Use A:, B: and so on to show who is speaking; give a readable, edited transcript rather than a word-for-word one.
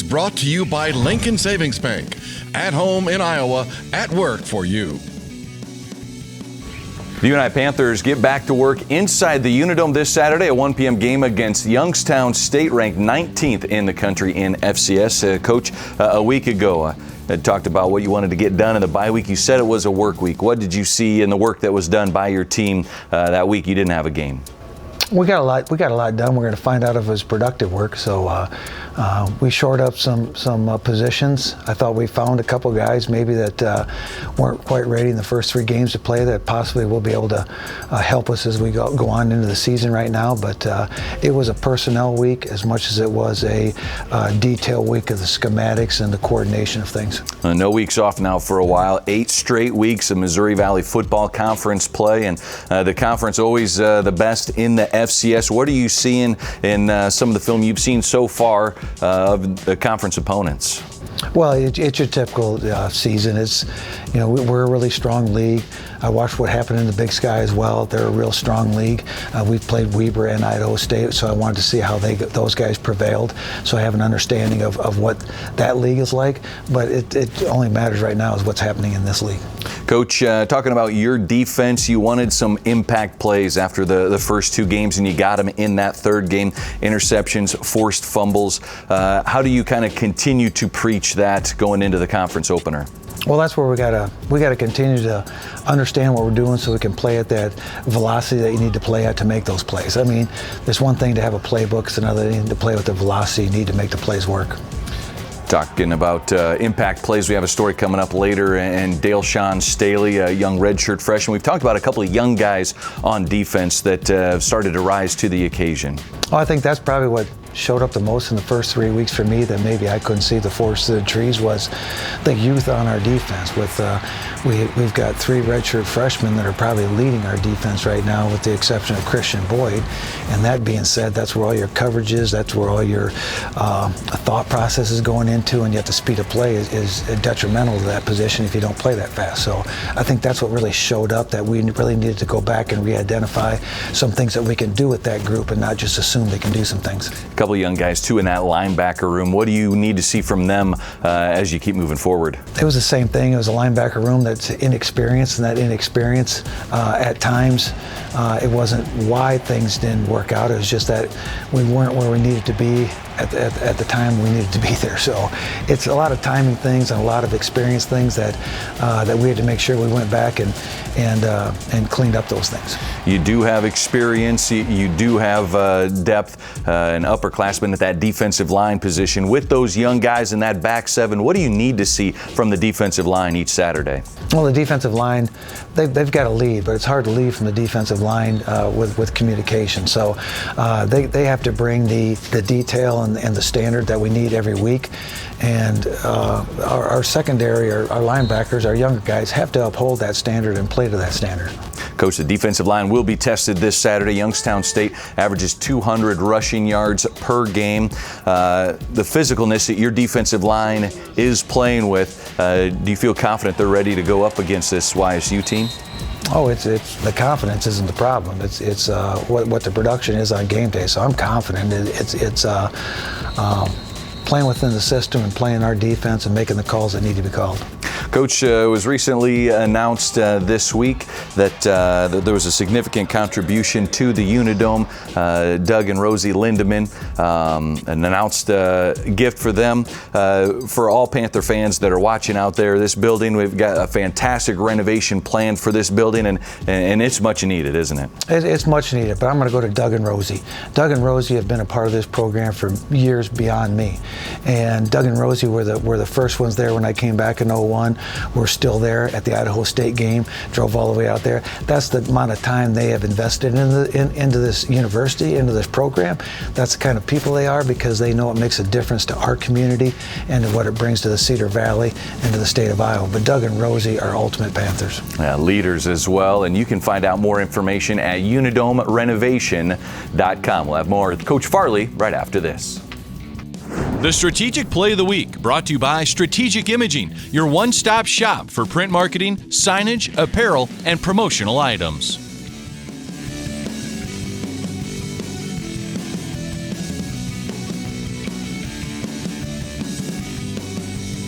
A: brought to you by Lincoln Savings Bank. At home in Iowa, at work for you.
B: The UNI Panthers get back to work inside the Unidome this Saturday, a 1 p.m. game against Youngstown State, ranked 19th in the country in FCS. Coach, a week ago, talked about what you wanted to get done in the bye week. You said it was a work week. What did you see in the work that was done by your team that week you didn't have a game?
C: We got a lot done. We're going to find out if it was productive work. So we shored up some positions. I thought we found a couple guys maybe that weren't quite ready in the first 3 games to play that possibly will be able to help us as we go on into the season right now. But it was a personnel week as much as it was a detail week of the schematics and the coordination of things.
B: No weeks off now for a while. 8 straight weeks of Missouri Valley Football Conference play, and the conference always the best in the FCS. What are you seeing in some of the film you've seen so far of the conference opponents?
C: Well, it's your typical season. It's, we're a really strong league. I watched what happened in the Big Sky as well. They're a real strong league. We've played Weber and Idaho State, so I wanted to see how those guys prevailed. So I have an understanding of what that league is like. But it only matters right now is what's happening in this league.
B: Coach, talking about your defense, you wanted some impact plays after the first 2 games, and you got them in that 3rd game. Interceptions, forced fumbles. How do you kind of continue to preach that going into the conference opener?
C: Well, that's where we gotta continue to understand what we're doing so we can play at that velocity that you need to play at to make those plays. I mean, there's one thing to have a playbook, it's another thing to play with the velocity you need to make the plays work.
B: Talking about impact plays, we have a story coming up later, and Dale-Sean Staley, a young redshirt freshman. We've talked about a couple of young guys on defense that have started to rise to the occasion.
C: Oh, I think that's probably what showed up the most in the first 3 weeks for me that maybe I couldn't see the forest of the trees was the youth on our defense. With we've got 3 redshirt freshmen that are probably leading our defense right now, with the exception of Christian Boyd. And that being said, that's where all your coverage is, that's where all your thought process is going into, and yet the speed of play is detrimental to that position if you don't play that fast. So I think that's what really showed up, that we really needed to go back and re-identify some things that we can do with that group and not just assume they can do some things.
B: A couple of young guys too in that linebacker room. What do you need to see from them as you keep moving forward?
C: It was the same thing. It was a linebacker room that's inexperienced, and that inexperience at times it wasn't why things didn't work out. It was just that we weren't where we needed to be at the time we needed to be there. So it's a lot of timing things and a lot of experience things that we had to make sure we went back and cleaned up those things.
B: You do have experience, you do have depth, and upperclassmen at that defensive line position. With those young guys in that back 7, what do you need to see from the defensive line each Saturday?
C: Well, the defensive line, they've got to lead, but it's hard to lead from the defensive line with communication. So they have to bring the detail and the standard that we need every week. And our secondary, our linebackers, our younger guys have to uphold that standard and play to that standard.
B: Coach, the defensive line will be tested this Saturday. Youngstown State averages 200 rushing yards per game. The physicalness that your defensive line is playing with, do you feel confident they're ready to go up against this YSU team?
C: Oh, it's the confidence isn't the problem. It's what the production is on game day. So I'm confident. It's playing within the system and playing our defense and making the calls that need to be called.
B: Coach, it was recently announced this week that there was a significant contribution to the Unidome. Doug and Rosie Lindemann, an announced gift for them. For all Panther fans that are watching out there, this building, we've got a fantastic renovation planned for this building, and it's much needed, isn't it?
C: It's much needed, but I'm going to go to Doug and Rosie. Doug and Rosie have been a part of this program for years beyond me. And Doug and Rosie were the first ones there when I came back in 01. We're still there at the Idaho State game, drove all the way out there. That's the amount of time they have invested into this university, into this program. That's the kind of people they are, because they know it makes a difference to our community and to what it brings to the Cedar Valley and to the state of Iowa. But Doug and Rosie are ultimate Panthers.
B: Leaders as well, and you can find out more information at unidomerenovation.com. We'll have more with Coach Farley right after this.
A: The Strategic Play of the Week, brought to you by Strategic Imaging, your one-stop shop for print marketing, signage, apparel, and promotional items.